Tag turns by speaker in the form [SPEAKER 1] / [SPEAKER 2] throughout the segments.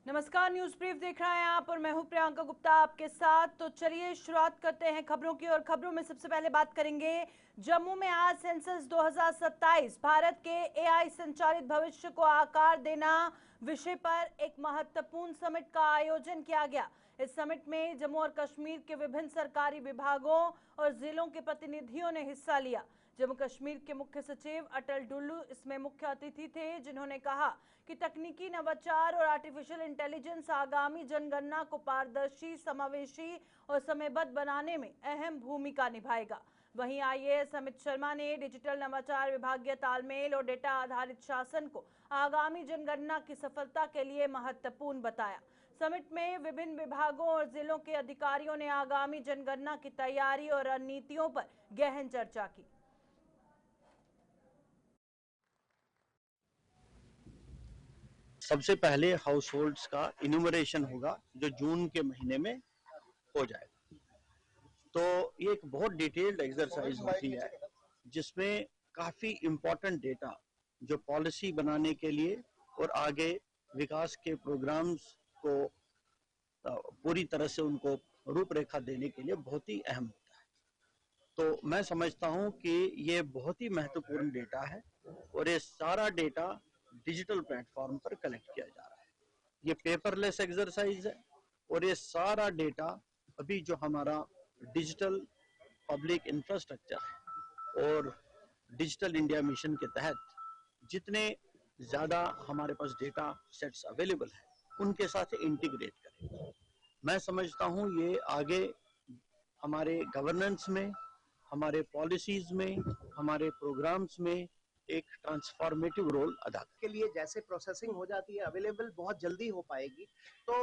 [SPEAKER 1] नमस्कार, news brief देख रहे हैं आप और मैं हूं प्रियंका गुप्ता आपके साथ। तो चलिए शुरुआत करते हैं खबरों की। और खबरों में सबसे पहले बात करेंगे जम्मू में आज सेंसस 2027 भारत के एआई संचालित भविष्य को आकार देना विषय पर एक महत्वपूर्ण समिट का आयोजन किया गया। इस समिट में जम्मू और कश्मीर के विभिन्न सरकारी विभागों और जिलों के प्रतिनिधियों ने हिस्सा लिया। जम्मू कश्मीर के मुख्य सचिव अटल डुल्लू इसमें मुख्य अतिथि थे, जिन्होंने कहा कि तकनीकी नवाचार और आर्टिफिशियल इंटेलिजेंस आगामी जनगणना को पारदर्शी, समावेशी और समयबद्ध बनाने में अहम भूमिका निभाएगा। वहीं आईएएस अमित शर्मा ने डिजिटल नवाचार, विभागीय तालमेल और डेटा आधारित शासन को आगामी जनगणना की सफलता के लिए महत्वपूर्ण बताया। समिट में विभिन्न विभागों और जिलों के अधिकारियों ने आगामी जनगणना की तैयारी और रणनीतियों पर गहन चर्चा की।
[SPEAKER 2] सबसे पहले हाउस होल्ड्स का इन्यूमरेशन होगा जो जून के महीने में हो जाएगा। तो ये एक बहुत डिटेल्ड एक्सरसाइज होती है जिसमें काफी इम्पोर्टेंट डेटा जो पॉलिसी बनाने के लिए और आगे विकास के प्रोग्राम्स को पूरी तरह से उनको रूपरेखा देने के लिए बहुत ही अहम होता है। तो मैं समझता हूँ कि ये बहुत ही महत्वपूर्ण डेटा है और ये सारा डेटा डिजिटल प्लेटफॉर्म पर कलेक्ट किया जा रहा है। ये पेपरलेस एक्सरसाइज है और ये सारा डेटा अभी जो हमारा डिजिटल पब्लिक इंफ्रास्ट्रक्चर है और डिजिटल इंडिया मिशन के तहत जितने ज़्यादा हमारे पास डेटा सेट्स अवेलेबल है उनके साथ इंटीग्रेट करें। मैं समझता हूँ ये आगे हमारे गवर्नेंस में, हमारे पॉलिसीज में, हमारे प्रोग्राम्स में एक ट्रांसफॉर्मेटिव रोल अदा
[SPEAKER 3] के लिए जैसे प्रोसेसिंग हो जाती है अवेलेबल बहुत जल्दी हो पाएगी। तो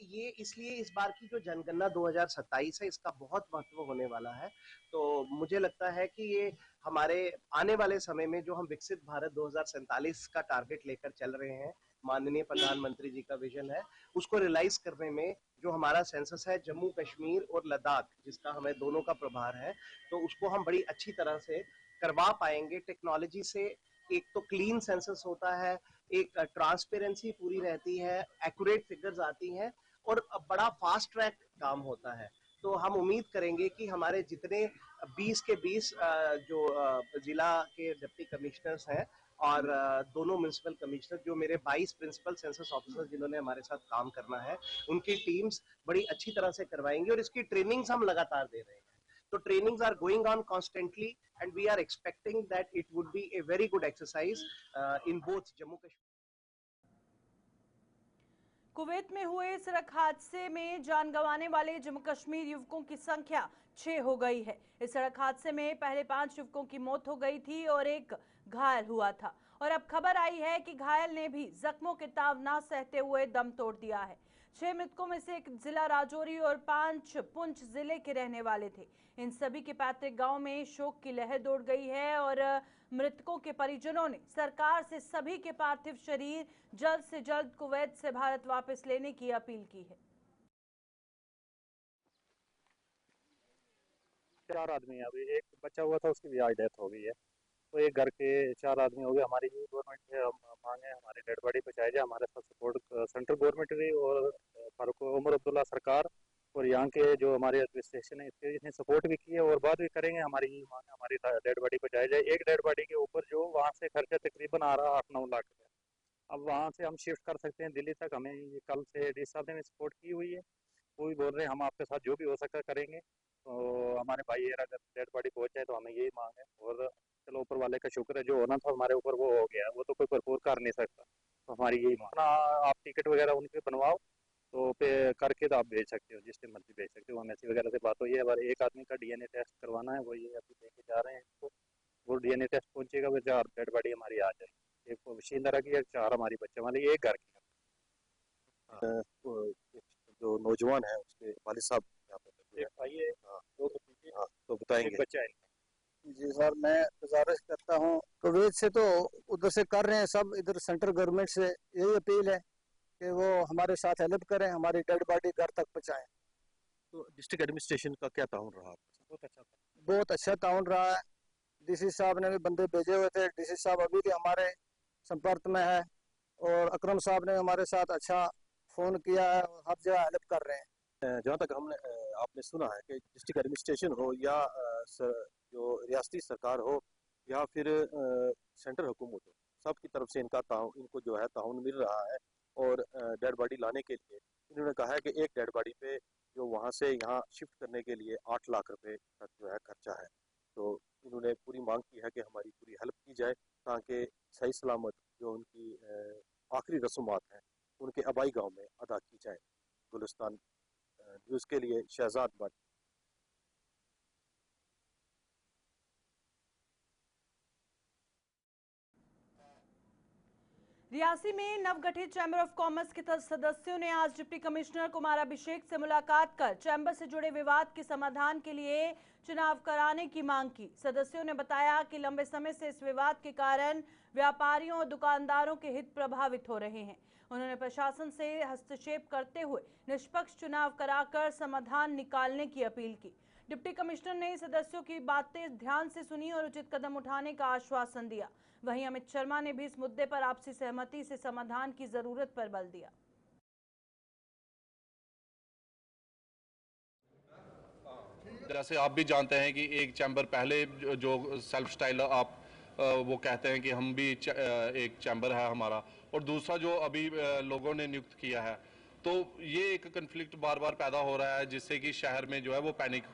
[SPEAKER 3] ये इसलिए इस बार की जो जनगणना 2027 है इसका बहुत महत्व होने वाला है। तो मुझे लगता है कि ये हमारे आने वाले समय में जो हम विकसित भारत 2047 का टारगेट लेकर चल रहे हैं, माननीय प्रधानमंत्री जी का विजन है, उसको रियलाइज करने में जो हमारा सेंसस है जम्मू कश्मीर और लद्दाख जिसका हमें दोनों का प्रभार है, तो उसको हम बड़ी अच्छी तरह से करवा पाएंगे। टेक्नोलॉजी से एक तो क्लीन सेंसस होता है, एक ट्रांसपेरेंसी पूरी रहती है, एक्यूरेट फिगर्स आती हैं और बड़ा फास्ट ट्रैक काम होता है। तो हम उम्मीद करेंगे कि हमारे जितने 20 के 20 जो जिला के डिप्टी कमिश्नर्स हैं और दोनों म्युनिसिपल कमिश्नर, जो मेरे 22 प्रिंसिपल सेंसस ऑफिसर्स जिन्होंने हमारे साथ काम करना है, उनकी टीम्स बड़ी अच्छी तरह से करवाएंगी और इसकी ट्रेनिंग्स हम लगातार दे रहे हैं। So trainings are going on constantly and we are expecting that it would be a very good exercise in both Jammu Kashmir.
[SPEAKER 1] Kuwait में हुए सड़क हादसे में जान गंवाने वाले जम्मू कश्मीर युवकों की संख्या 6 हो गई है। इस सड़क हादसे में पहले 5 युवकों की मौत हो गई थी और एक घायल हुआ था। और अब खबर आई है कि घायल ने भी जख्मों के ताव ना सहते हुए दम तोड़ दिया है। 6 मृतकों में से एक जिला राजौरी और 5 पुंछ जिले के रहने वाले थे। इन सभी के पैतृक गांव में शोक की लहर दौड़ गई है और मृतकों के परिजनों ने सरकार से सभी के पार्थिव शरीर जल्द से जल्द कुवैत से भारत वापस लेने की अपील की है।
[SPEAKER 4] 4 आदमी है, अभी एक बच्चा हुआ था उसकी भी आज डेथ हो गई है। तो एक घर के 4 आदमी हो गए। हमारी गवर्नमेंट से मांग है हमारी डेड बॉडी पहुँचाई जाए। हमारे साथ सपोर्ट सेंट्रल गवर्नमेंट भी और फारूक उमर अब्दुल्ला सरकार और यहाँ के जो हमारे एडमिनिस्ट्रेशन है इसके इसने सपोर्ट भी किया और बात भी करेंगे। हमारी यही मांग है हमारी डेड बॉडी पहुँचाई जाए। एक डेड बॉडी के ऊपर जो वहाँ से खर्चा तकरीबन आ रहा 8-9 लाख रुपया। अब वहाँ से हम शिफ्ट कर सकते हैं दिल्ली तक। हमें ये कल से डी साहब ने सपोर्ट की हुई है, वो भी बोल रहे हैं हम आपके साथ जो भी हो सकता करेंगे। तो हमारे भाई अगर डेड बॉडी पहुँच जाए तो हमें यही मांग है। और चलो ऊपर वाले का शुक्र है, जो होना था हमारे ऊपर वो हो गया, वो तो कोई भरपूर कर नहीं सकता। तो हमारी यही मांग, आप टिकट वगैरह उनके बनवाओ तो पे करके तो आप भेज सकते हो, जिससे मर्जी भेज सकते हो। एमएससी वगैरह से बात हुई है। अगर एक आदमी का डीएनए टेस्ट करवाना है, वो ये अभी लेके जा रहे हैं इसको। वो डीएनए टेस्ट पहुंचेगा वो 4 डेड बॉडी हमारी आ जाएगी। एक वशिंदरा की, एक 4 हमारी बच्चे वाली, एक घर की।
[SPEAKER 5] जो नौजवान है उसके वालिद साहब यहाँ पे
[SPEAKER 4] एक भाई है, दो भतीजे,
[SPEAKER 5] तो बताएंगे।
[SPEAKER 4] एक बच्चा है।
[SPEAKER 6] जी सर, मैं गुजारिश करता हूँ कुवैत से तो उधर से कर रहे हैं सब, इधर सेंट्रल गवर्नमेंट से यही अपील है कि वो हमारे साथ हेल्प करें, हमारी डेड बॉडी घर तक पहुँचाएं।
[SPEAKER 5] तो डिस्ट्रिक्ट एडमिनिस्ट्रेशन का क्या ताउन रहा?
[SPEAKER 4] बहुत अच्छा था।
[SPEAKER 6] बहुत अच्छा ताउन रहा है। डीसी साहब ने भी बंदे भेजे हुए थे, डीसी साहब अभी भी हमारे संपर्क में है और अकरम साहब ने हमारे साथ अच्छा फोन किया है, हर जगह हेल्प कर रहे हैं।
[SPEAKER 5] जहाँ तक हमने आपने सुना है कि डिस्ट्रिक्ट एडमिनिस्ट्रेशन हो या जो रियासती सरकार हो या फिर सेंट्रल हुकूमत हो, सबकी तरफ से इनको जो है ताउन मिल रहा है। और डेड बॉडी लाने के लिए इन्होंने कहा है कि एक डेड बॉडी पे जो वहाँ से यहाँ शिफ्ट करने के लिए 8 लाख रुपए तक जो है खर्चा है। तो इन्होंने पूरी मांग की है कि हमारी पूरी हेल्प की जाए ताकि सही सलामत जो उनकी आखिरी रस्मात हैं उनके आबाई गांव में अदा की जाए। गुलिस्तान न्यूज़ के लिए शहजाद बट।
[SPEAKER 1] रियासी में नवगठित चैंबर ऑफ कॉमर्स के सदस्यों ने आज डिप्टी कमिश्नर कुमार अभिषेक से मुलाकात कर चैंबर से जुड़े विवाद के समाधान के लिए चुनाव कराने की मांग की। सदस्यों ने बताया कि लंबे समय से इस विवाद के कारण व्यापारियों और दुकानदारों के हित प्रभावित हो रहे हैं। उन्होंने प्रशासन से हस्तक्षेप करते हुए निष्पक्ष चुनाव कराकर समाधान निकालने की अपील की। डिप्टी कमिश्नर ने सदस्यों की बातें ध्यान से सुनी और उचित कदम उठाने का आश्वासन दिया। वहीं अमित शर्मा ने भी इस मुद्दे पर आपसी सहमति से समाधान की जरूरत पर बल दिया।
[SPEAKER 7] जैसे आप भी जानते हैं कि एक चैम्बर पहले जो सेल्फ स्टाइल आप वो कहते हैं कि हम भी एक चैम्बर है हमारा, और दूसरा जो अभी लोगों ने नियुक्त किया है, तो ये एक कन्फ्लिक्ट बार बार पैदा हो रहा है जिससे कि शहर में जो है वो पैनिक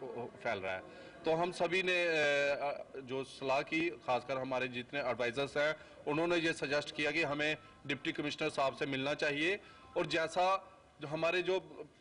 [SPEAKER 7] फैल रहा है। तो हम सभी ने जो सलाह की, खासकर हमारे जितने एडवाइजर्स हैं, उन्होंने ये सजेस्ट किया कि हमें डिप्टी कमिश्नर साहब से मिलना चाहिए। और जैसा जो हमारे जो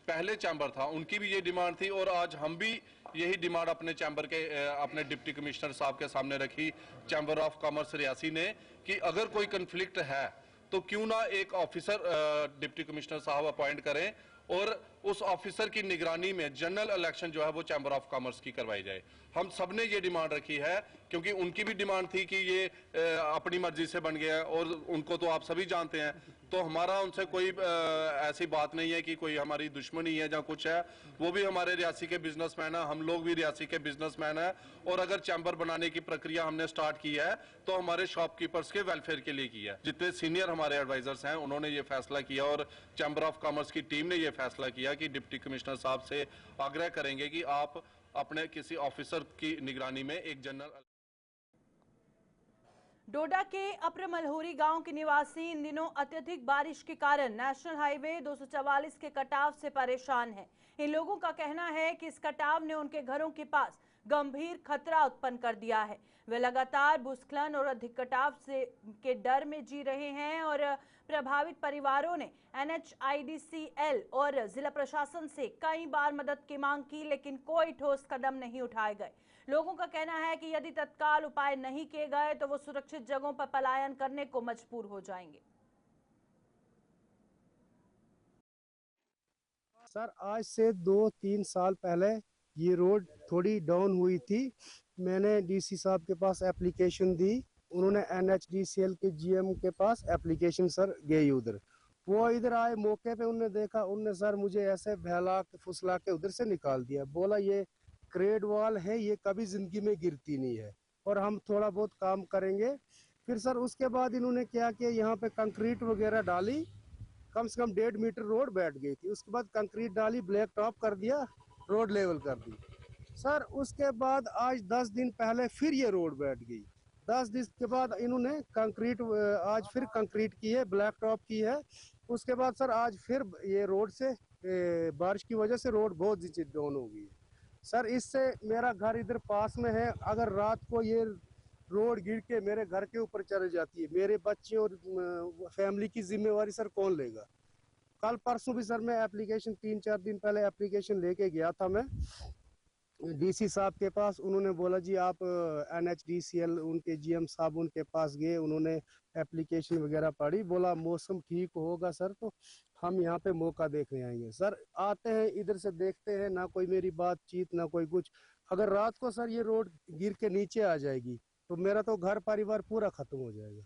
[SPEAKER 7] पहले चैम्बर था उनकी भी ये डिमांड थी, और आज हम भी यही डिमांड अपने चैम्बर के अपने डिप्टी कमिश्नर साहब के सामने रखी, चैम्बर ऑफ कॉमर्स रियासी ने, कि अगर कोई कन्फ्लिक्ट है तो क्यों ना एक ऑफिसर डिप्टी कमिश्नर साहब अपॉइंट करें और उस ऑफिसर की निगरानी में जनरल इलेक्शन जो है वो चैम्बर ऑफ कॉमर्स की करवाई जाए। हम सब ने ये डिमांड रखी है क्योंकि उनकी भी डिमांड थी कि ये अपनी मर्जी से बन गया है, और उनको तो आप सभी जानते हैं। तो हमारा उनसे कोई ऐसी बात नहीं है कि कोई हमारी दुश्मनी है या कुछ है। वो भी हमारे रियासी के बिजनेसमैन है, हम लोग भी रियासी के बिजनेसमैन है। और अगर चैम्बर बनाने की प्रक्रिया हमने स्टार्ट की है तो हमारे शॉपकीपर्स के वेलफेयर के लिए की है। जितने सीनियर हमारे एडवाइजर्स हैं उन्होंने ये फैसला किया, और चैम्बर ऑफ कॉमर्स की टीम ने ये फैसला किया कि डिप्टी कमिश्नर साहब से आग्रह करेंगे कि आप अपने किसी ऑफिसर की निगरानी में एक जनरल।
[SPEAKER 1] डोडा के अपर मलहोरी गांव के निवासी इन दिनों अत्यधिक बारिश के कारण नेशनल हाईवे 244 के कटाव से परेशान हैं। इन लोगों का कहना है कि इस कटाव ने उनके घरों के पास गंभीर खतरा उत्पन्न कर दिया है। वे लगातार भूस्खलन और अधिक कटाव से के डर में जी रहे हैं, और प्रभावित परिवारों ने NHIDCL और जिला प्रशासन से कई बार मदद की मांग की, लेकिन कोई ठोस कदम नहीं उठाए गए। लोगों का कहना है कि यदि तत्काल उपाय नहीं किए गए तो वो सुरक्षित जगहों पर पलायन करने को मजबूर हो जाएंगे।
[SPEAKER 8] सर, आज से 2-3 साल पहले ये रोड थोड़ी डाउन हुई थी। मैंने डीसी साहब के पास एप्लीकेशन दी, उन्होंने NHDCL के GM के पास एप्लीकेशन सर गई उधर। वो इधर आए, मौके पे उन्होंने देखा, उनने सर मुझे ऐसे बहला के फुसला के उधर से निकाल दिया। बोला ये क्रेड वॉल है, ये कभी जिंदगी में गिरती नहीं है और हम थोड़ा बहुत काम करेंगे। फिर सर उसके बाद इन्होंने क्या किया, यहाँ पे कंक्रीट वगैरह डाली, कम से कम 1.5 मीटर रोड बैठ गई थी। उसके बाद कंक्रीट डाली, ब्लैक टॉप कर दिया, रोड लेवल कर दी। सर उसके बाद आज 10 दिन पहले फिर ये रोड बैठ गई। 10 दिन के बाद इन्होंने कंक्रीट आज फिर कंक्रीट की है, ब्लैक टॉप की है। उसके बाद सर आज फिर ये रोड से बारिश की वजह से रोड बहुत डाउन हो गई है। सर इससे मेरा घर इधर पास में है, अगर रात को ये रोड गिर के मेरे घर के ऊपर चढ़ जाती है, मेरे बच्चे और फैमिली की जिम्मेवारी सर कौन लेगा। कल परसों भी सर मैं एप्लीकेशन 3-4 दिन पहले एप्लीकेशन लेके गया था मैं डीसी साहब के पास। उन्होंने बोला जी आप NHDCL उनके GM साहब उनके पास गए, उन्होंने एप्लीकेशन वगैरह पढ़ी, बोला मौसम ठीक होगा सर तो हम यहाँ पे मौका देखने आएंगे। सर आते हैं इधर से देखते हैं, ना कोई मेरी बातचीत ना कोई कुछ। अगर रात को सर ये रोड गिर के नीचे आ जाएगी तो मेरा तो घर परिवार पूरा खत्म हो जाएगा।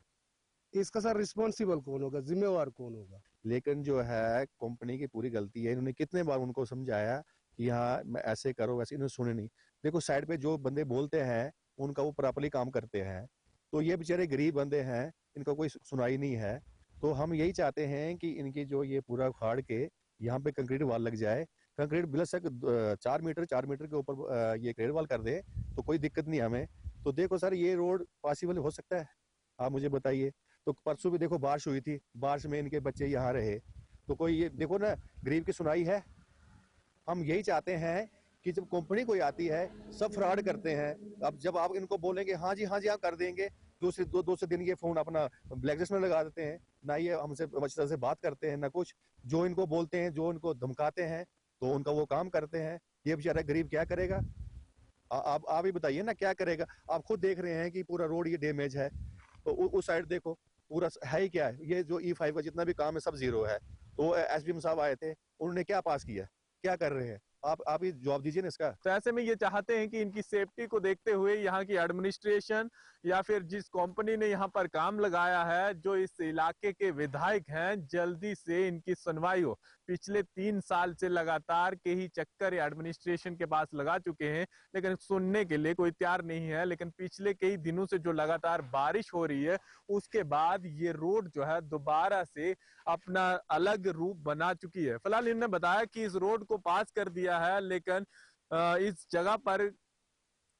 [SPEAKER 8] इसका सर रिस्पॉन्सिबल कौन होगा, जिम्मेवार कौन होगा।
[SPEAKER 9] लेकिन जो है कंपनी की पूरी गलती है। इन्होंने कितने बार उनको समझाया कि हाँ ऐसे करो वैसे, इन्होंने सुने नहीं। देखो साइड पे जो बंदे बोलते हैं उनका वो प्रॉपर्ली काम करते हैं, तो ये बेचारे गरीब बंदे हैं, इनका कोई सुनाई नहीं है। तो हम यही चाहते हैं कि इनकी जो ये पूरा उखाड़ के यहाँ पे कंक्रीट वॉल लग जाए, कंक्रीट बिलसक 4 मीटर के ऊपर ये कंक्रीट वॉल कर दे तो कोई दिक्कत नहीं हमें। तो देखो सर, ये रोड पॉसिबल हो सकता है? आप मुझे बताइए। तो परसों भी देखो बारिश हुई थी, बारिश में इनके बच्चे यहाँ रहे, तो कोई ये देखो ना, गरीब की सुनाई है? हम यही चाहते हैं कि जब कंपनी कोई आती है सब फ्रॉड करते हैं। अब जब आप इनको बोलेंगे हाँ जी आप कर देंगे, दूसरे दिन ये फोन अपना ब्लैकलिस्ट में लगा देते हैं, ना ये हमसे अच्छी तरह से बात करते हैं, ना कुछ। जो इनको बोलते हैं, जो इनको धमकाते हैं, तो उनका वो काम करते हैं। ये बेचारा गरीब क्या करेगा? आप ही बताइए ना, क्या करेगा? आप खुद देख रहे हैं कि पूरा रोड ये डैमेज है, तो उस साइड देखो पूरा है ही क्या है। ये जो E5 का जितना भी काम है सब जीरो है। तो SDM साहब आए थे, उन्होंने क्या पास किया, क्या कर रहे हैं? आप ही जवाब दीजिए ना इसका।
[SPEAKER 10] तो ऐसे में ये चाहते हैं कि इनकी सेफ्टी को देखते हुए यहाँ की एडमिनिस्ट्रेशन या फिर जिस कंपनी ने यहाँ पर काम लगाया है, जो इस इलाके के विधायक हैं, जल्दी से इनकी सुनवाई हो। पिछले 3 साल से लगातार के ही चक्कर एडमिनिस्ट्रेशन के पास लगा चुके हैं, लेकिन सुनने के लिए कोई तैयार नहीं है। लेकिन पिछले कई दिनों से जो लगातार बारिश हो रही है, उसके बाद ये रोड जो है दोबारा से अपना अलग रूप बना चुकी है। फिलहाल इन्होंने बताया कि इस रोड को पास कर दिया है, लेकिन इस जगह पर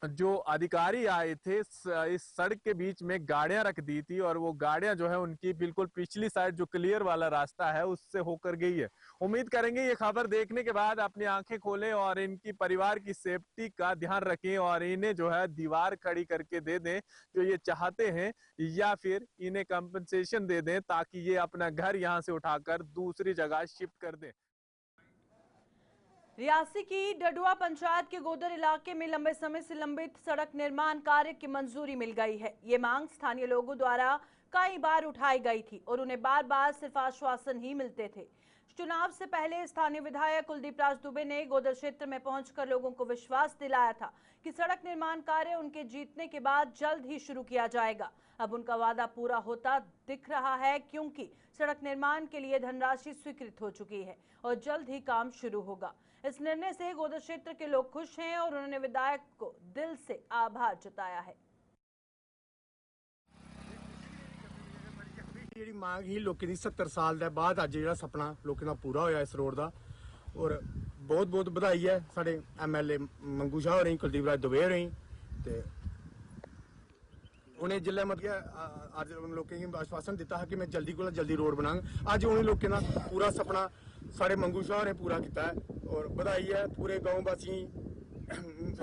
[SPEAKER 10] जो अधिकारी आए थे इस सड़क के बीच में गाड़ियां रख दी थी, और वो गाड़ियां जो है उनकी बिल्कुल पिछली साइड जो क्लियर वाला रास्ता है उससे होकर गई है। उम्मीद करेंगे ये खबर देखने के बाद अपनी आंखें खोलें और इनकी परिवार की सेफ्टी का ध्यान रखें और इन्हें जो है दीवार खड़ी करके दे दें जो ये चाहते हैं, या फिर इन्हें कंपनसेशन दे दें ताकि ये अपना घर यहाँ से उठाकर दूसरी जगह शिफ्ट कर दें।
[SPEAKER 1] रियासी की डडुआ पंचायत के गोदर इलाके में लंबे समय से लंबित सड़क निर्माण कार्य की मंजूरी मिल गई है। ये मांग स्थानीय लोगों द्वारा कई बार उठाई गई थी और उन्हें बार बार सिर्फ आश्वासन ही मिलते थे। चुनाव से पहले स्थानीय विधायक कुलदीप राज दुबे ने गोदर क्षेत्र में पहुंचकर लोगों को विश्वास दिलाया था कि सड़क निर्माण कार्य उनके जीतने के बाद जल्द ही शुरू किया जाएगा। अब उनका वादा पूरा होता दिख रहा है, क्योंकि सड़क निर्माण के लिए धनराशि स्वीकृत हो चुकी है और जल्द ही काम शुरू होगा। इस निर्णय से गोदर क्षेत्र के लोग खुश हैं और उन्होंने विधायक को दिल से आभार जताया है।
[SPEAKER 8] ਜਿਹੜੀ ਮੰਗ ਹੀ ਲੋਕਾਂ ਦੀ 70 ਸਾਲ ਦੇ ਬਾਅਦ ਅੱਜ ਜਿਹੜਾ ਸੁਪਨਾ ਲੋਕਾਂ ਦਾ ਪੂਰਾ ਹੋਇਆ ਇਸ ਰੋਡ ਦਾ, ਔਰ ਬਹੁਤ ਬਹੁਤ ਵਧਾਈ ਹੈ ਸਾਡੇ MLA ਮੰਗੂ ਸ਼ਾਹ ਹੋਰੀ, ਕੁਲਦੀਪ ਰਾਜ ਦੁਬੇ ਹੋਰੀ ਤੇ ਉਹਨੇ ਜ਼ਿਲ੍ਹਾ ਮਤਲਬ ਅੱਜ ਲੋਕਾਂ ਨੂੰ ਆਸ਼ਵਾਸਨ ਦਿੱਤਾ ਹੈ ਕਿ ਮੈਂ ਜਲਦੀ ਕੋਲ ਜਲਦੀ ਰੋਡ ਬਣਾਵਾਂਗਾ। ਅੱਜ ਉਹਨੇ ਲੋਕਾਂ ਦਾ ਪੂਰਾ ਸੁਪਨਾ ਸਾਡੇ ਮੰਗੂ ਸ਼ਾਹ ਨੇ ਪੂਰਾ ਕੀਤਾ ਹੈ ਔਰ ਵਧਾਈ ਹੈ ਪੂਰੇ गांव ਵਾਸੀ।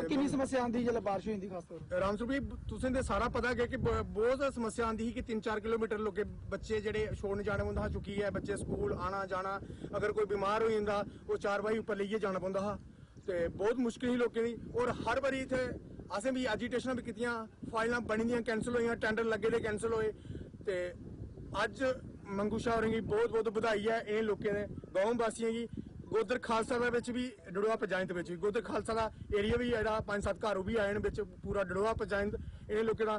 [SPEAKER 11] ਕਿੰਨੀ ਸਮੱਸਿਆ ਆਉਂਦੀ ਜਦੋਂ ਬਾਰਿਸ਼ ਹੁੰਦੀ ਖਾਸ ਤੌਰ ਤੇ?
[SPEAKER 8] ਰਾਮ ਸੁਭੀ ਤੁਸੀਂ ਤੇ ਸਾਰਾ ਪਤਾ ਹੈ ਕਿ ਬਹੁਤ ਸਮੱਸਿਆ ਆਉਂਦੀ ਸੀ ਕਿ 3-4 ਕਿਲੋਮੀਟਰ ਲੋਕੇ ਬੱਚੇ ਜਿਹੜੇ ਛੋੜਨ ਜਾਣੇ ਹੁੰਦਾ ਚੁੱਕੀ ਹੈ, ਬੱਚੇ ਸਕੂਲ ਆਣਾ ਜਾਣਾ, ਅਗਰ ਕੋਈ ਬਿਮਾਰ ਹੋ ਜਾਂਦਾ ਉਹ 4 ਵਾਰੀ ਉੱਪਰ ਲਈਏ ਜਾਣਾ ਪੈਂਦਾ ਹਾਂ ਤੇ ਬਹੁਤ ਮੁਸ਼ਕਿਲ ਸੀ ਲੋਕਾਂ ਦੀ। ਔਰ ਹਰ ਵਾਰੀ ਇੱਥੇ ਅਸੀਂ ਵੀ ਐਜੀਟੇਸ਼ਨਾਂ ਵੀ ਕੀਤੀਆਂ, ਫਾਈਲਾਂ ਬਣੀਆਂ ਕੈਂਸਲ ਹੋਈਆਂ, ਟੈਂਡਰ ਲੱਗੇ ਦੇ ਕੈਂਸਲ ਹੋਏ ਤੇ ਅੱਜ ਮੰਗੂ ਸ਼ਾਹ ਹੋਰਾਂ ਦੀ ਬਹੁਤ ਬਹੁਤ ਵਧਾਈ ਹੈ ਇਹ ਲੋਕਾਂ ਦੇ गांव ਵਾਸੀਆਂ ਦੀ। गोदर खालसा ਦੇ ਵਿੱਚ ਵੀ ਡੜਵਾ ਪੰਚਾਇਤ ਵਿੱਚ ਵੀ गोदर खालसा ਦਾ ਏਰੀਆ ਵੀ ਜਿਹੜਾ 5-7 ਘਰ ਉਹ ਵੀ ਆਏ ਨੇ ਵਿੱਚ ਪੂਰਾ ਡੜਵਾ ਪੰਚਾਇਤ। ਇਹ ਲੋਕਾਂ ਦਾ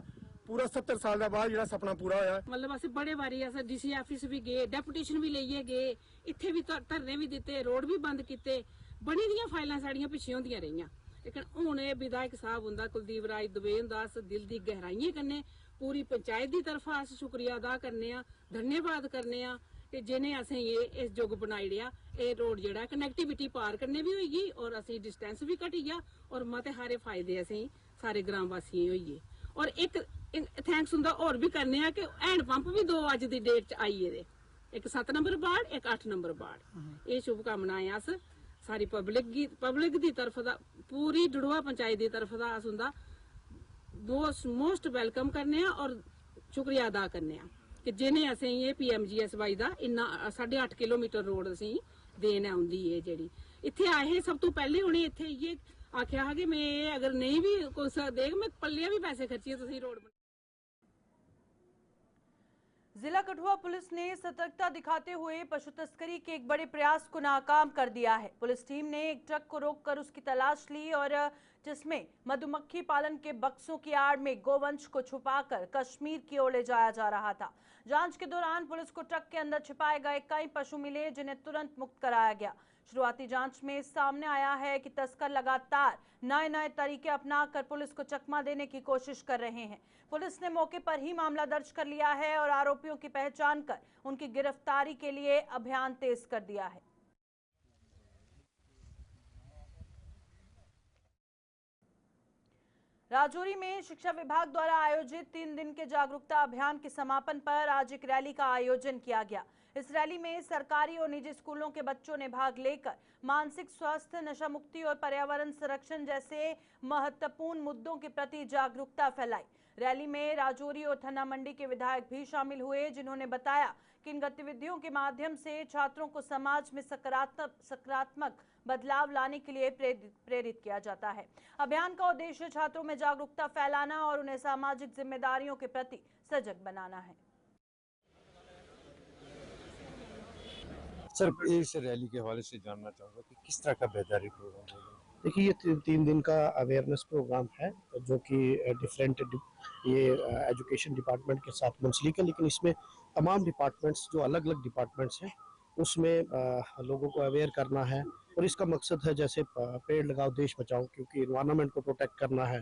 [SPEAKER 8] ਪੂਰਾ 70 ਸਾਲ ਦਾ ਬਾਅਦ ਜਿਹੜਾ ਸੁਪਨਾ ਪੂਰਾ ਹੋਇਆ।
[SPEAKER 11] ਮਤਲਬ ਅਸੀਂ ਬੜੇ ਵਾਰੀ ਅਸਾਂ DC ਆਫਿਸ ਵੀ ਗਏ, ਡੈਪੂਟੇਸ਼ਨ ਵੀ ਲਈਏ ਗਏ, ਇੱਥੇ ਵੀ ਧਰਨੇ ਵੀ ਦਿੱਤੇ, ਰੋਡ ਵੀ ਬੰਦ ਕੀਤੇ, ਬਣੀ ਦੀਆਂ ਫਾਈਲਾਂ ਸਾਡੀਆਂ ਪਿੱਛੇ ਹੁੰਦੀਆਂ ਰਹੀਆਂ। ਲੇਕਿਨ ਹੁਣ ਇਹ ਵਿਧਾਇਕ ਸਾਹਿਬ ਹੁੰਦਾ ਕੁਲਦੀਪ ਰਾਜ ਦੁਬੇ ਹੁੰਦਾ, ਅਸ ਦਿਲ ਦੀ ਗਹਿਰਾਈਆਂ ਕਰਨੇ पूरी पंचायत की तरफा अस शुक्रिया अदा करने, धन्यवाद करने कि जिन्हें असें ये इस जुग बनाई लिया। ये रोड जेड़ा कनैक्टिविटी पार करने भी होगी और असें डिस्टेंस भी घटी गया और मते हारे फायदे असें सारे ग्राम वासियों होइए। और एक थैंक्स हुंदा और भी करने कि हैंड पंप भी 2 अज दी डेट च आई है, एक 7 नंबर वार्ड, एक 8 नंबर वार्ड। ये शुभकामनाएं अस सारी पब्लिक की तरफ दा, पूरी डड़वा पंचायत की तरफ दा अस हुंदा मोस्ट वेलकम करने और शुक्रिया अदा करने कि जिन्हें असें ये PMGSY दा इन्ना 8.5 किलोमीटर रोड असें देन आउंदी है जेड़ी इत्थे आए हैं। सब तो पहले उन्हें इत्थे ये आख्या कि मैं अगर नहीं भी कुछ देख मैं पल्ले भी पैसे खर्चिए तुसीं रोड।
[SPEAKER 1] जिला कठुआ पुलिस ने सतर्कता दिखाते हुए पशु तस्करी के एक बड़े प्रयास को नाकाम कर दिया है। पुलिस टीम ने एक ट्रक को रोककर उसकी तलाश ली और जिसमें मधुमक्खी पालन के बक्सों की आड़ में गोवंश को छुपाकर कश्मीर की ओर ले जाया जा रहा था। जांच के दौरान पुलिस को ट्रक के अंदर छिपाए गए कई पशु मिले, जिन्हें तुरंत मुक्त कराया गया। शुरुआती जांच में सामने आया है कि तस्कर लगातार नए तरीके अपनाकर पुलिस को चकमा देने की कोशिश कर रहे हैं। पुलिस ने मौके पर ही मामला दर्ज कर लिया है और आरोपियों की पहचान कर उनकी गिरफ्तारी के लिए अभियान तेज कर दिया है। राजौरी में शिक्षा विभाग द्वारा आयोजित 3 दिन के जागरूकता अभियान के समापन पर आज एक रैली का आयोजन किया गया। इस रैली में सरकारी और निजी स्कूलों के बच्चों ने भाग लेकर मानसिक स्वास्थ्य, नशा मुक्ति और पर्यावरण संरक्षण जैसे महत्वपूर्ण मुद्दों के प्रति जागरूकता फैलाई। रैली में राजौरी और थन्ना मंडी के विधायक भी शामिल हुए, जिन्होंने बताया कि इन गतिविधियों के माध्यम से छात्रों को समाज में सकारात्मक बदलाव लाने के लिए प्रेरित किया जाता है। अभियान का उद्देश्य छात्रों में जागरूकता फैलाना और उन्हें सामाजिक जिम्मेदारियों के प्रति सजग बनाना है।
[SPEAKER 12] सर, इस रैली के हवाले से जानना चाहूँगा कि किस तरह का बेदारी प्रोग्राम होगा?
[SPEAKER 3] देखिए, ये 3 दिन का अवेयरनेस प्रोग्राम है जो कि डिफरेंट ये एजुकेशन डिपार्टमेंट के साथ मुंसलिक है, लेकिन इसमें तमाम डिपार्टमेंट्स जो अलग अलग डिपार्टमेंट्स हैं उसमें लोगों को अवेयर करना है। और इसका मकसद है जैसे पेड़ लगाओ देश बचाओ, क्योंकि इन्वायरमेंट को प्रोटेक्ट करना है,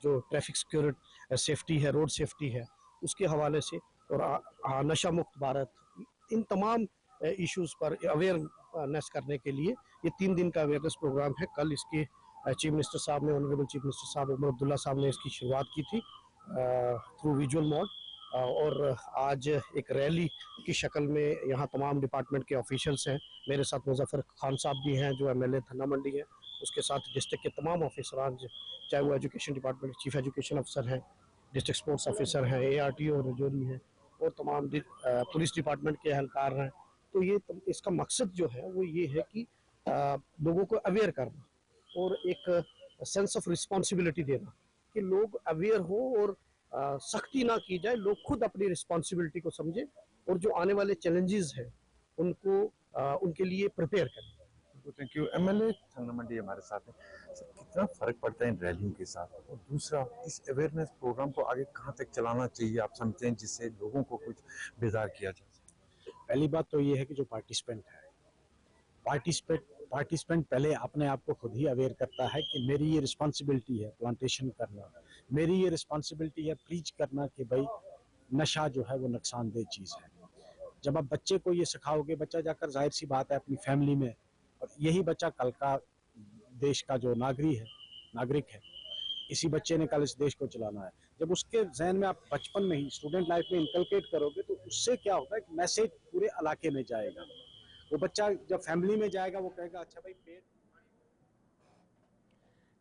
[SPEAKER 3] जो ट्रैफिक सिक्योरिटी सेफ्टी है, रोड सेफ्टी है, उसके हवाले से, और नशा मुक्त भारत, इन तमाम इश्यूज पर अवेयरनेस करने के लिए ये 3 दिन का अवेयरनेस प्रोग्राम है। कल इसके चीफ मिनिस्टर साहब ने, ऑनरेबल चीफ मिनिस्टर साहब उमर अब्दुल्ला साहब ने इसकी शुरुआत की थी थ्रू विजुअल मोड, और आज एक रैली की शक्ल में यहाँ तमाम डिपार्टमेंट के ऑफिशियल्स हैं। मेरे साथ मुजफ्फर खान साहब भी हैं जो MLA थन्ना मंडी है, उसके साथ डिस्ट्रिक्ट के तमाम ऑफिसरान, चाहे वो एजुकेशन डिपार्टमेंट चीफ एजुकेशन अफसर हैं, डिस्ट्रिक्ट स्पोर्ट्स ऑफिसर हैं, ARTO राजौरी हैं, और तमाम पुलिस डिपार्टमेंट के एहलकार हैं। तो ये इसका मकसद जो है वो ये है कि लोगों को अवेयर करना और एक सेंस ऑफ रिस्पॉन्सिबिलिटी देना कि लोग अवेयर हो और सख्ती ना की जाए, लोग खुद अपनी रिस्पॉन्सिबिलिटी को समझे और जो आने वाले चैलेंजेस हैं उनको उनके लिए प्रिपेयर करें।
[SPEAKER 12] Thank you. MLA थन्ना मंडी हमारे साथ है। सर, कितना फर्क पड़ता है इन रैलियों के साथ? और दूसरा, इस अवेयरनेस प्रोग्राम को आगे कहाँ तक चलाना चाहिए आप समझते हैं, जिससे लोगों को कुछ बेदार किया जा सके?
[SPEAKER 13] पहली बात तो ये है कि जो पार्टिसिपेंट है, पार्टिसिपेंट पहले अपने आप को खुद ही अवेयर करता है कि मेरी ये रिस्पॉन्सिबिलिटी है प्लांटेशन करना, मेरी ये रिस्पॉन्सिबिलिटी है प्रीच करना कि भाई नशा जो है वो नुकसानदेह चीज़ है। जब आप बच्चे को ये सिखाओगे, बच्चा जाकर जाहिर सी बात है अपनी फैमिली में, और यही बच्चा कल का देश का जो नागरिक है, इसी बच्चे ने कल इस देश को चलाना है। जब उसके जहन में आप बचपन में ही स्टूडेंट लाइफ में इनकलकेट करोगे तो उससे क्या होता है कि मैसेज पूरे इलाके में जाएगा। वो बच्चा जब फैमिली में जाएगा वो कहेगा अच्छा भाई पेड़।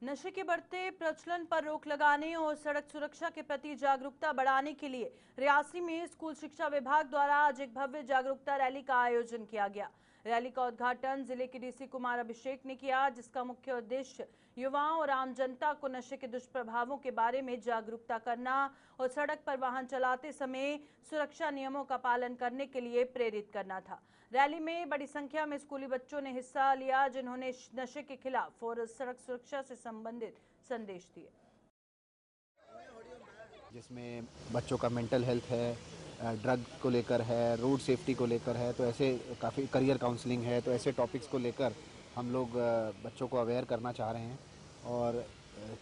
[SPEAKER 1] नशे के बढ़ते प्रचलन पर रोक लगाने और सड़क सुरक्षा के प्रति जागरूकता बढ़ाने के लिए रियासी में स्कूल शिक्षा विभाग द्वारा आज एक भव्य जागरूकता रैली का आयोजन किया गया। रैली का उद्घाटन जिले के DC कुमार अभिषेक ने किया, जिसका मुख्य उद्देश्य युवाओं और आम जनता को नशे के दुष्प्रभावों के बारे में जागरूकता करना और सड़क पर वाहन चलाते समय सुरक्षा नियमों का पालन करने के लिए प्रेरित करना था। रैली में बड़ी संख्या में स्कूली बच्चों ने हिस्सा लिया, जिन्होंने नशे के खिलाफ और सड़क सुरक्षा से संबंधित संदेश दिए,
[SPEAKER 14] जिसमें बच्चों का मेंटल हेल्थ है, ड्रग को लेकर है, रोड सेफ्टी को लेकर है, तो ऐसे काफ़ी करियर काउंसलिंग है, तो ऐसे टॉपिक्स को लेकर हम लोग बच्चों को अवेयर करना चाह रहे हैं। और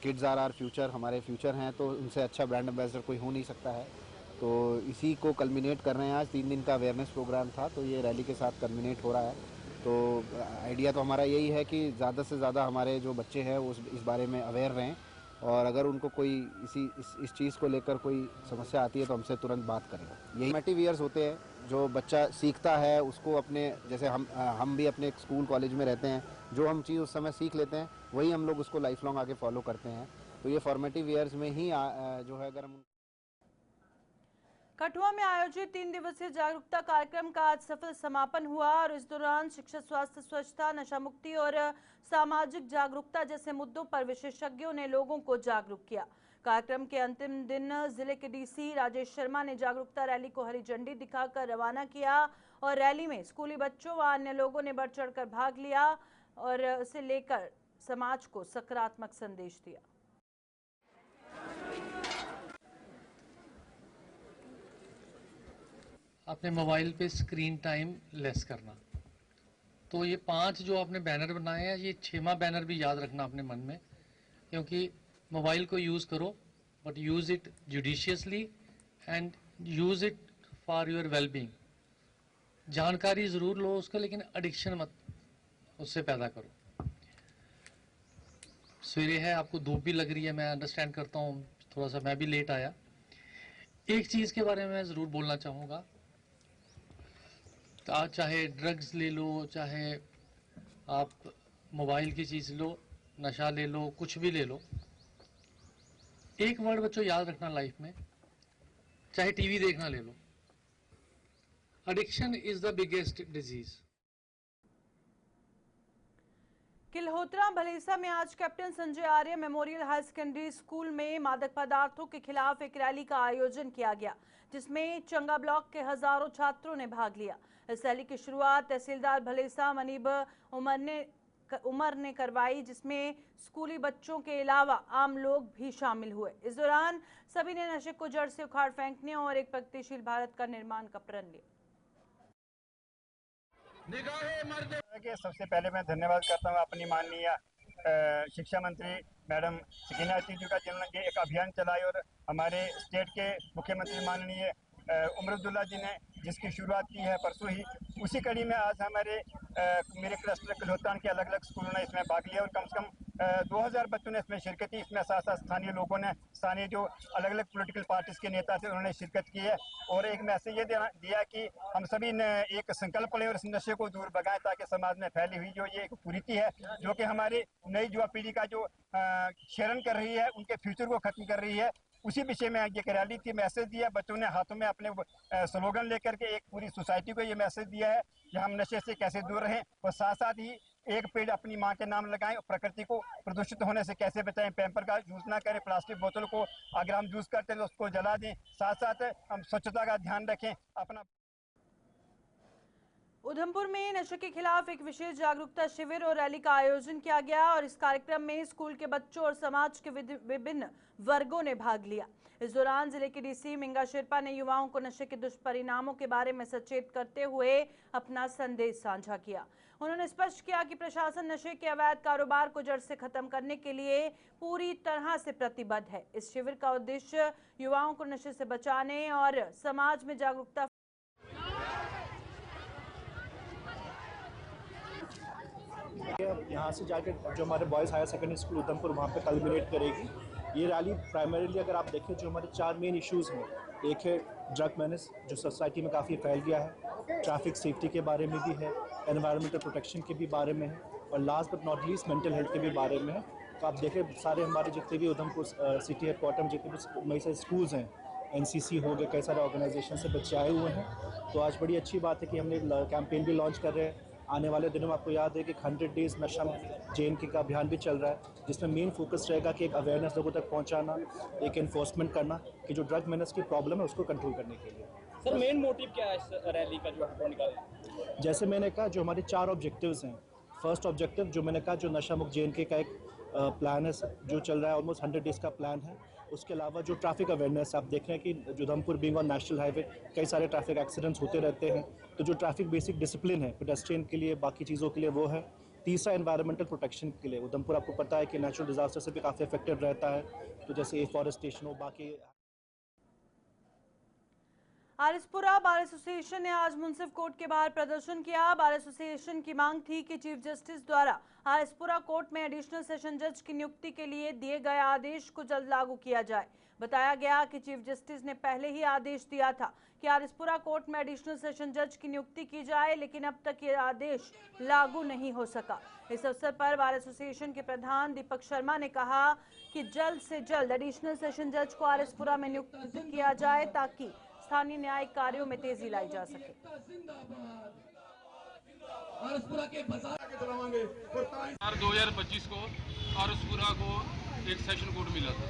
[SPEAKER 14] किड्स आर आवर फ्यूचर, हमारे फ्यूचर हैं, तो उनसे अच्छा ब्रांड एम्बेसडर कोई हो नहीं सकता है। तो इसी को कल्मिनेट कर रहे हैं। आज 3 दिन का अवेयरनेस प्रोग्राम था, तो ये रैली के साथ कल्मिनेट हो रहा है। तो आइडिया तो हमारा यही है कि ज़्यादा से ज़्यादा हमारे जो बच्चे हैं वो इस बारे में अवेयर रहें, और अगर उनको कोई इस चीज़ को लेकर कोई समस्या आती है तो हमसे तुरंत बात करें। यही फॉर्मेटिव ईयर्स होते हैं, जो बच्चा सीखता है उसको अपने, जैसे हम भी अपने स्कूल कॉलेज में रहते हैं, जो हम चीज़ उस समय सीख लेते हैं वही हम लोग उसको लाइफ लॉन्ग आगे फॉलो करते हैं। तो ये फॉर्मेटिव ईयर्स में ही जो है, अगर हम
[SPEAKER 1] कठुआ में आयोजित 3 दिवसीय जागरूकता कार्यक्रम का आज सफल समापन हुआ और इस दौरान शिक्षा, स्वास्थ्य, स्वच्छता, नशा मुक्ति और सामाजिक जागरूकता जैसे मुद्दों पर विशेषज्ञों ने लोगों को जागरूक किया। कार्यक्रम के अंतिम दिन जिले के DC राजेश शर्मा ने जागरूकता रैली को हरी झंडी दिखाकर रवाना किया और रैली में स्कूली बच्चों व अन्य लोगों ने बढ़ चढ़कर भाग लिया और उसे लेकर समाज को सकारात्मक संदेश दिया।
[SPEAKER 15] अपने मोबाइल पे स्क्रीन टाइम लेस करना। तो ये 5 जो आपने बैनर बनाए हैं, ये 6वां बैनर भी याद रखना अपने मन में, क्योंकि मोबाइल को यूज़ करो but use it judiciously and use it for your wellbeing. जानकारी ज़रूर लो उसका, लेकिन एडिक्शन मत उससे पैदा करो। सवेरे है, आपको धूप भी लग रही है, मैं अंडरस्टैंड करता हूँ, थोड़ा सा मैं भी लेट आया। एक चीज़ के बारे में मैं ज़रूर बोलना चाहूँगा, आज चाहे ड्रग्स ले लो, चाहे आप मोबाइल की चीज़ लो, नशा ले लो, कुछ भी ले लो, एक वर्ड बच्चों याद रखना लाइफ में, चाहे टीवी देखना ले लो, addiction is the biggest disease.
[SPEAKER 1] Kilhotra Bhalessa में आज captain Sanjay Arya memorial high secondary school में मादक पदार्थों के खिलाफ एक रैली का आयोजन किया गया, जिसमें चंगा ब्लॉक के हजारों छात्रों ने भाग लिया। इस रैली की शुरुआत तहसीलदार भलेसा मनीब उमर ने करवाई, जिसमें स्कूली बच्चों के अलावा आम लोग भी शामिल हुए। इस दौरान सभी ने नशे को जड़ से उखाड़ फेंकने और एक प्रगतिशील भारत का निर्माण का प्रण लिया।
[SPEAKER 16] सबसे पहले मैं धन्यवाद करता हूँ अपनी माननीय शिक्षा मंत्री मैडम सकीना जी का, जिन्होंने एक अभियान चलाए और हमारे स्टेट के मुख्यमंत्री माननीय उमर अब्दुल्ला जी ने जिसकी शुरुआत की है परसों ही, उसी कड़ी में आज हमारे मेरे क्लस्टर किल्होत्रा के अलग अलग स्कूलों ने इसमें भाग लिया और कम से कम 2000 बच्चों ने इसमें शिरकत की। इसमें साथ साथ स्थानीय लोगों ने, स्थानीय जो अलग अलग पॉलिटिकल पार्टीज के नेता थे, उन्होंने शिरकत की है और एक मैसेज ये दिया कि हम सभी ने एक संकल्प लें और इस नशे को दूर भगाएं, ताकि समाज में फैली हुई जो ये एक कुरीति है, जो कि हमारी नई युवा पीढ़ी का जो क्षरण कर रही है, उनके फ्यूचर को खत्म कर रही है, उसी विषय में ये रैली थी। मैसेज दिया, बच्चों ने हाथों में अपने स्लोगन लेकर के एक पूरी सोसाइटी को ये मैसेज दिया है कि हम नशे से कैसे दूर रहें और साथ साथ ही एक पेड़ अपनी माँ के नाम लगाएं और प्रकृति को प्रदूषित होने से कैसे बचाएं। पैम्पर का यूज ना करें, प्लास्टिक बोतल को अगर हम यूज करते हैं तो उसको जला दें, साथ साथ हम स्वच्छता का ध्यान रखें अपना।
[SPEAKER 1] उधमपुर में नशे के खिलाफ एक विशेष जागरूकता शिविर और रैली का आयोजन किया गया और इस कार्यक्रम में स्कूल के बच्चों और समाज के विभिन्न वर्गों ने भाग लिया। इस दौरान जिले के डीसी मिंगा शेरपा ने युवाओं को नशे के दुष्परिणामों के बारे में सचेत करते हुए अपना संदेश साझा किया। उन्होंने स्पष्ट किया कि प्रशासन नशे के अवैध कारोबार को जड़ से खत्म करने के लिए पूरी तरह से प्रतिबद्ध है। इस शिविर का उद्देश्य युवाओं को नशे से बचाने और समाज में जागरूकता।
[SPEAKER 17] यहाँ से जाकर जो हमारे boys higher secondary school Udhampur वहाँ पे कल्मिनेट करेगी। ये रैली प्राइमरीली अगर आप देखें जो हमारे 4 मेन इश्यूज़ हैं, एक है ड्रग मेनेस जो सोसाइटी में काफ़ी फैल गया है, ट्रैफिक सेफ्टी के बारे में भी है, एनवायरमेंटल प्रोटेक्शन के भी बारे में है और last but not least mental health के भी बारे में है। तो आप देखें सारे हमारे जितने भी उधमपुर सिटी हेडक्वार्टर में जितने भी मई सारे स्कूल्स हैं, NCC हो गए, कई सारे ऑर्गेनाइजेशन से बच्चे आए हुए हैं। तो आज बड़ी अच्छी बात है कि हमने कैंपेन भी लॉन्च कर रहे हैं। आने वाले दिनों में आपको याद है कि 100 डेज़ नशा JNK का अभियान भी चल रहा है, जिसमें मेन फोकस रहेगा कि एक अवेयरनेस लोगों तक पहुंचाना, एक इन्फोर्समेंट करना कि जो ड्रग मेनेस की प्रॉब्लम है उसको कंट्रोल करने के लिए।
[SPEAKER 18] सर मेन मोटिव क्या है इस रैली का जो आप निकाले?
[SPEAKER 17] जैसे मैंने कहा जो हमारे 4 ऑब्जेक्टिव्स हैं। फर्स्ट ऑब्जेक्टिव जो मैंने कहा जो नशा मुक्त JNK का एक प्लान है जो चल रहा है, ऑलमोस्ट 100 डेज़ का प्लान है। उसके अलावा जो ट्रैफिक अवेयरनेस, आप देख रहे हैं कि Udhampur being on national highway कई सारे ट्रैफिक एक्सीडेंट्स होते रहते हैं, तो जो ट्रैफिक बेसिक डिसिप्लिन है पेडेस्ट्रियन के लिए, बाकी चीज़ों के लिए वो है। तीसरा एनवायरमेंटल प्रोटेक्शन के लिए, उधमपुर आपको पता है कि नेचुरल डिजास्टर से भी काफ़ी अफेक्टेड रहता है, तो जैसे एफॉरेस्टेशन हो, बाकी।
[SPEAKER 1] आरएसपुरा बार एसोसिएशन ने आज मुंसिफ कोर्ट के बाहर प्रदर्शन किया। बार एसोसिएशन की मांग थी कि चीफ जस्टिस द्वारा आरएसपुरा कोर्ट में एडिशनल सेशन जज की नियुक्ति के लिए दिए गए आदेश को जल्द लागू किया जाए। बताया गया कि चीफ जस्टिस ने पहले ही आदेश दिया था कि आरएसपुरा कोर्ट में एडिशनल सेशन जज की नियुक्ति की जाए, लेकिन अब तक ये आदेश लागू नहीं हो सका। इस अवसर पर बार एसोसिएशन के प्रधान दीपक शर्मा ने कहा कि जल्द से जल्द एडिशनल सेशन जज को आरएसपुरा में नियुक्त किया जाए ताकि स्थानीय न्यायिक कार्यों में तेजी लाई जा सके।
[SPEAKER 19] 2025 को आरएसपुरा को एक सेशन कोर्ट मिला था।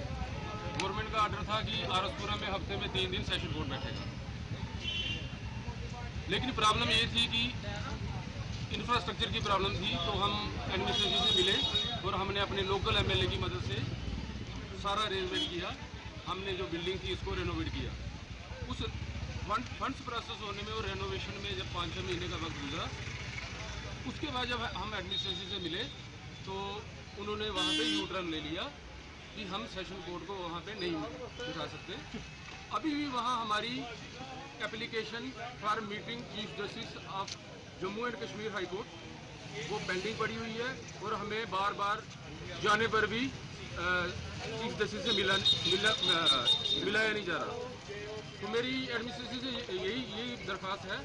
[SPEAKER 19] गवर्नमेंट का ऑर्डर था कि आरएसपुरा में हफ्ते में 3 दिन सेशन कोर्ट बैठेगा, लेकिन प्रॉब्लम ये थी कि इंफ्रास्ट्रक्चर की प्रॉब्लम थी, तो हम एडमिनिस्ट्रेशन से मिले और हमने अपने लोकल एमएलए की मदद से सारा अरेंजमेंट किया। हमने जो बिल्डिंग थी इसको रेनोवेट किया। उस फंड्स प्रोसेस होने में और रेनोवेशन में जब 5-6 महीने का वक्त गुजरा, उसके बाद जब हम एडमिनिस्ट्रेशन से मिले तो उन्होंने वहाँ पे यू टर्न ले लिया कि हम सेशन कोर्ट को वहाँ पे नहीं बिठा सकते। अभी भी वहाँ हमारी application for meeting chief justice of Jammu and Kashmir high court वो पेंडिंग पड़ी हुई है और हमें बार बार जाने पर भी चीफ जस्टिस से मिलाया नहीं जा रहा। तो मेरी एडमिनिस्ट्रेशन से यही दरख्वास्त है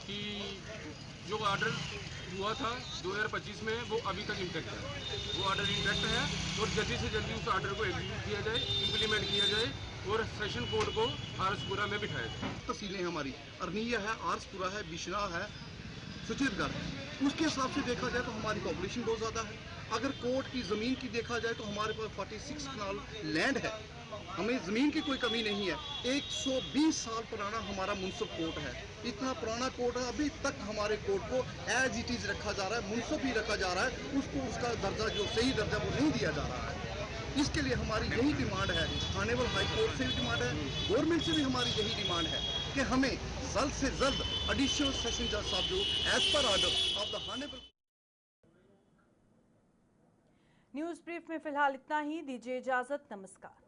[SPEAKER 19] कि जो ऑर्डर हुआ था 2025 में वो अभी तक इंटैक्ट है, वो ऑर्डर इंटैक्ट है और जल्दी से जल्दी उस ऑर्डर को एग्जीक्यूट किया जाए, इम्प्लीमेंट किया जाए और सेशन कोर्ट को आरसपुरा में बिठाया जाए।
[SPEAKER 20] तहसीलें हमारी अरनिया है, आरसपुरा है, बिशना है, सुचितगढ़ है। उसके हिसाब से देखा जाए तो हमारी पॉपुलेशन बहुत ज़्यादा है। अगर कोर्ट की ज़मीन की देखा जाए तो हमारे पास 46 कनाल लैंड है, हमें ज़मीन की कोई कमी नहीं है। 120 साल पुराना हमारा मुनसिफ कोर्ट है, इतना पुराना कोर्ट है, अभी तक हमारे कोर्ट को एज इट इज़ रखा जा रहा है, मुनसिफ ही रखा जा रहा है, उसको उसका दर्जा जो सही दर्जा वो नहीं दिया जा रहा है। इसके लिए हमारी यही डिमांड है, ऑनरेबल हाई कोर्ट से भी डिमांड है, गवर्नमेंट से भी हमारी यही डिमांड है कि हमें जल्द से जल्द एडिशनल सेशन जज साहब जो as per order of the honourable.
[SPEAKER 1] News brief में फिलहाल इतना ही, दीजिए इजाजत, नमस्कार।